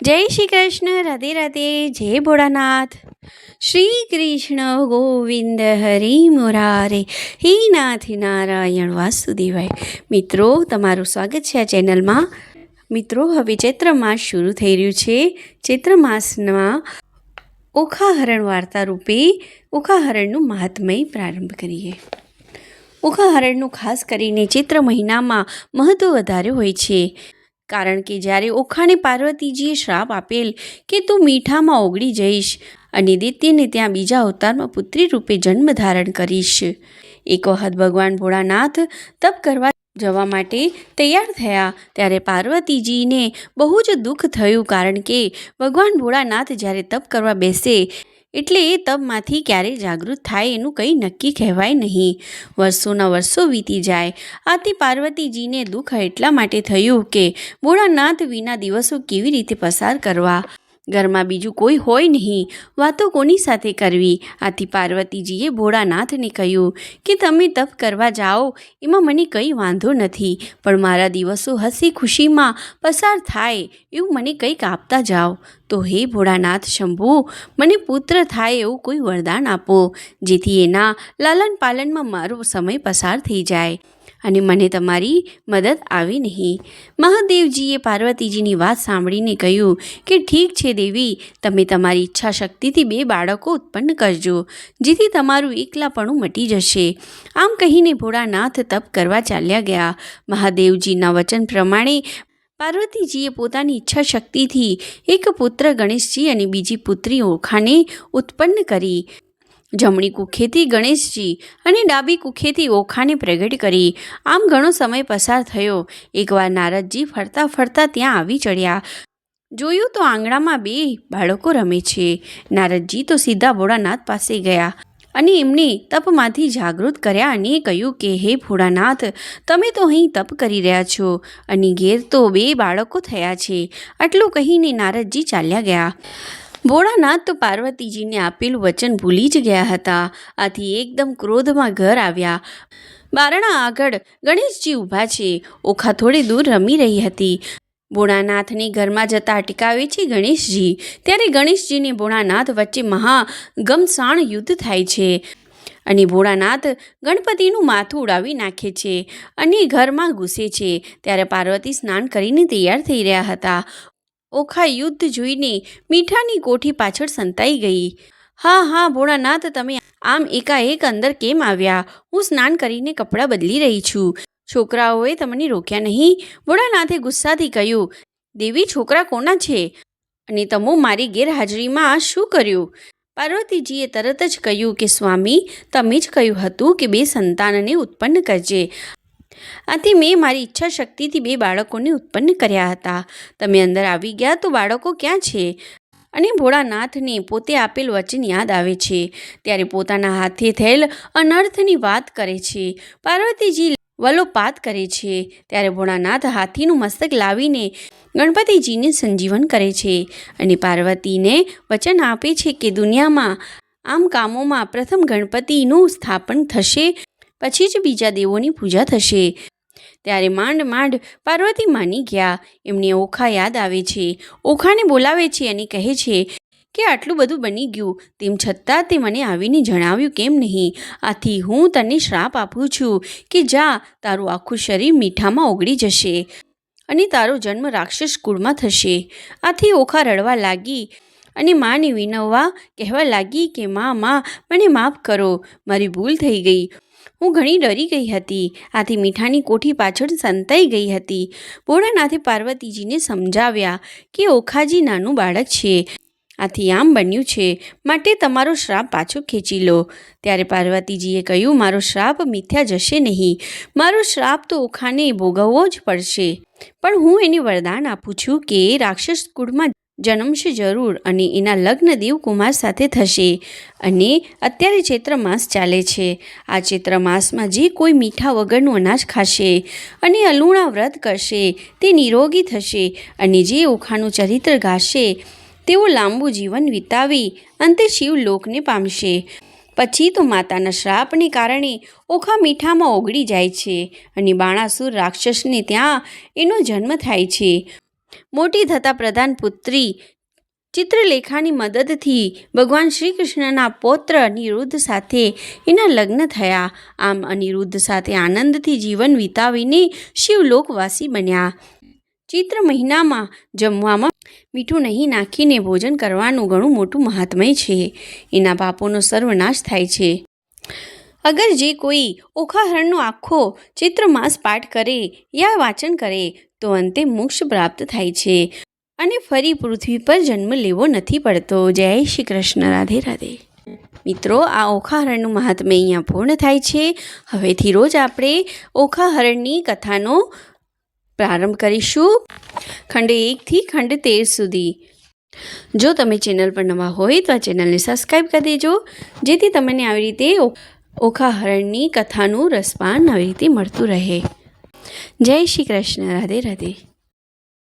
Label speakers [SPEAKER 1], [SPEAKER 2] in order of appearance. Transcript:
[SPEAKER 1] जय श्री कृष्ण, राधे राधे, जय भोળાનાથ। श्री कृष्ण गोविंद हरि मुरारे, हे नाथ नारायण वासुदेवाय। मित्रों, तमाરું સ્વાગત છે આ ચેનલમાં। મિત્રો, હવે ચૈત્ર માસ શરૂ થઈ રહ્યું છે। ચૈત્ર માસમાં ઓખાહરણ વાર્તા રૂપે ઓખાહરણનું મહાત્મય પ્રારંભ કરીએ। ઓખાહરણનું ખાસ કરીને ચૈત્ર મહિનામાં મહત્વ વધારે હોય છે, કારણ કે જ્યારે ઓખાને પાર્વતીજીએ શ્રાપ આપેલ કે તું મીઠામાં ઓગળી જઈશ અને દૈત્યને ત્યાં બીજા અવતારમાં પુત્રી રૂપે જન્મ ધારણ કરીશ। એક વખત ભગવાન ભોળાનાથ તપ કરવા જવા માટે તૈયાર થયા, ત્યારે પાર્વતીજીને બહુ જ દુઃખ થયું, કારણ કે ભગવાન ભોળાનાથ જ્યારે તપ કરવા બેસે એટલે એ તપમાંથી ક્યારેય જાગૃત થાય એનું કંઈ નક્કી કહેવાય નહીં। વર્ષોના વર્ષો વીતી જાય। આથી પાર્વતીજીને દુઃખ એટલા માટે થયું કે ભોળાનાથ વિના દિવસો કેવી રીતે પસાર કરવા। ઘરમાં બીજું કોઈ હોય નહીં, વાતો કોની સાથે કરવી। આથી પાર્વતીજીએ ભોળાનાથને કહ્યું કે તમે તપ કરવા જાઓ એમાં મને કંઈ વાંધો નથી, પણ મારા દિવસો હસી ખુશીમાં પસાર થાય એવું મને કંઈક આપતા જાઓ। તો હે ભોળાનાથ શંભુ, મને પુત્ર થાય એવું કોઈ વરદાન આપો, જેથી એના લાલન પાલનમાં મારો સમય પસાર થઈ જાય અને મને તમારી મદદ આવે નહીં। મહાદેવજીએ પાર્વતીજીની વાત સાંભળીને કહ્યું કે ઠીક છે દેવી, તમે તમારી ઈચ્છા શક્તિથી 2 બાળકો ઉત્પન્ન કરજો, જેથી તમારું એકલાપણું મટી જશે। આમ કહીને ભોળાનાથ તપ કરવા ચાલ્યા ગયા। મહાદેવજીના વચન પ્રમાણે પાર્વતીજીએ પોતાની ઈચ્છા શક્તિથી એક પુત્ર ગણેશજી અને બીજી પુત્રી ઓખાને ઉત્પન્ન કરી। જમણી કુખેથી ગણેશજી અને ડાબી કુખેથી ઓખાને પ્રગટ કરી। આમ ઘણો સમય પસાર થયો। એકવાર નારદજી ફરતા ફરતા ત્યાં આવી ચડ્યા। જોયું તો આંગણામાં 2 બાળકો રમે છે। નારદજી તો સીધા ભોળાનાથ પાસે ગયા અને એમને તપમાંથી જાગૃત કર્યા અને કહ્યું કે હે ભોળાનાથ, તમે તો અહીં તપ કરી રહ્યા છો અને ઘેર તો 2 બાળકો થયા છે। આટલું કહીને નારદજી ચાલ્યા ગયા। ભોળાનાથ તો પાર્વતીજીને આપેલું વચન ભૂલી જ ગયા હતા। આથી એકદમ ક્રોધમાં ઘર આવ્યા। બારણા આગળ ગણેશજી ઊભા છે। ઓખા થોડે દૂર રમી રહી હતી। ભોળાનાથને ઘરમાં જતા અટકાવે છે ગણેશજી। ત્યારે ગણેશજીને ભોળાનાથ વચ્ચે ઘમસાણ યુદ્ધ થાય છે અને ભોળાનાથ ગણપતિનું માથું ઉડાવી નાખે છે અને ઘરમાં ઘૂસે છે। ત્યારે પાર્વતી સ્નાન કરીને તૈયાર થઈ રહ્યા હતા। ઓખા યુદ્ધ જોઈને મીઠાની કોઠી પાછળ સંતાઈ ગઈ। હા ભોળાનાથ, તમે આમ એકાએક અંદર કેમ આવ્યા? હું સ્નાન કરીને કપડાં બદલી રહી છું। છોકરાઓએ તમને રોક્યા નહીં? ભોળાનાથે ગુસ્સાથી કહ્યું, દેવી, છોકરા કોના છે અને તમે મારી ગેરહાજરીમાં આ શું કર્યું? પાર્વતીજીએ તરત જ કહ્યું કે સ્વામી, તમે જ કહ્યું હતું કે 2 સંતાનને ઉત્પન્ન કરજે। આથી મેં મારી ઈચ્છા શક્તિથી 2 બાળકોને ઉત્પન્ન કર્યા હતા। તમે અંદર આવી ગયા તો બાળકો ક્યાં છે? અને ભોળાનાથને પોતે આપેલ વચન યાદ આવે છે। ત્યારે પોતાના હાથે થયેલ અનર્થની વાત કરે છે। પાર્વતીજી વલોપાત કરે છે। ત્યારે ભોળાનાથ હાથીનું મસ્તક લાવીને ગણપતિજીને સંજીવન કરે છે અને પાર્વતીને વચન આપે છે કે દુનિયામાં આમ કામોમાં પ્રથમ ગણપતિનું સ્થાપન થશે, પછી જ બીજા દેવોની પૂજા થશે। ત્યારે માંડ પાર્વતી માની ગયા। એમને ઓખા યાદ આવે છે। ઓખાને બોલાવે છે અને કહે છે કે આટલું બધું બની ગયું, તેમ છતાં તે મને આવીને જણાવ્યું કેમ નહીં? આથી હું તને શ્રાપ આપું છું કે જા, તારું આખું શરીર મીઠામાં ઓગળી જશે અને તારો જન્મ રાક્ષસ કુળમાં થશે। આથી ઓખા રડવા લાગી અને માને વિનવવા કહેવા લાગી કે માં, મને માફ કરો, મારી ભૂલ થઈ ગઈ, હું ઘણી ડરી ગઈ હતી। આથી મીઠાની કોઠી પાછળ સંતાઈ ગઈ હતી। ભોળાનાથે પાર્વતીજીને સમજાવ્યા કે ઓખાજી નાનું બાળક છે, આથી આમ બન્યું છે, માટે તમારો શ્રાપ પાછો ખેંચી લો। ત્યારે પાર્વતીજીએ કહ્યું, મારો શ્રાપ મિથ્યા જશે નહીં, મારો શ્રાપ તો ઓખાને ભોગવવો જ પડશે, પણ હું એને વરદાન આપું છું કે એ રાક્ષસ કુળમાં જન્મશે જરૂર અને એના લગ્ન દેવકુમાર સાથે થશે। અને અત્યારે ચૈત્ર માસ ચાલે છે। આ ચૈત્ર માસમાં જે કોઈ મીઠા વગરનું અનાજ ખાશે અને અલુણા વ્રત કરશે તે નિરોગી થશે, અને જે ઓખાનું ચરિત્ર ગાશે તેઓ લાંબુ જીવન વિતાવી અંતે શિવલોકને પામશે। પછી તો માતાના શ્રાપને કારણે ઓખા મીઠામાં ઓગળી જાય છે અને બાણાસુર રાક્ષસને ત્યાં એનો જન્મ થાય છે। મોટી થતાં પ્રધાન પુત્રી ચિત્રલેખાની મદદથી ભગવાન શ્રી કૃષ્ણના પૌત્ર અનિરુદ્ધ સાથે એના લગ્ન થયા. આમ અનિરુદ્ધ સાથે આનંદથી જીવન વિતાવીને શિવલોકવાસી બન્યા. ચૈત્ર મહિનામાં જમવામાં મીઠું નહીં નાખીને ભોજન કરવાનું ઘણું મોટું મહાત્મય છે. એના પાપોનો સર્વનાશ થાય છે. અગર જે કોઈ ઓખાહરણનો આખો ચૈત્ર માસ પાઠ કરે યા વાંચન કરે તો અંતે મોક્ષ પ્રાપ્ત થાય છે અને ફરી પૃથ્વી પર જન્મ લેવો નથી પડતો. જય શ્રી કૃષ્ણ. રાધે રાધે. મિત્રો, આ ઓખાહરણનું મહાત્મ્ય અહીંયા પૂર્ણ થાય છે. હવેથી રોજ આપણે ઓખાહરણની કથાનો પ્રારંભ કરીશું, ખંડ 1 થી ખંડ 13 સુધી. જો તમે ચેનલ પર નવા હોય તો આ ચેનલને સબસ્ક્રાઈબ કરી દેજો, જેથી તમને આવી રીતે ઓખાહરણની કથાનું રસપાન આવી રીતે મળતું રહે. જય શ્રી કૃષ્ણ. રાધે રાધે.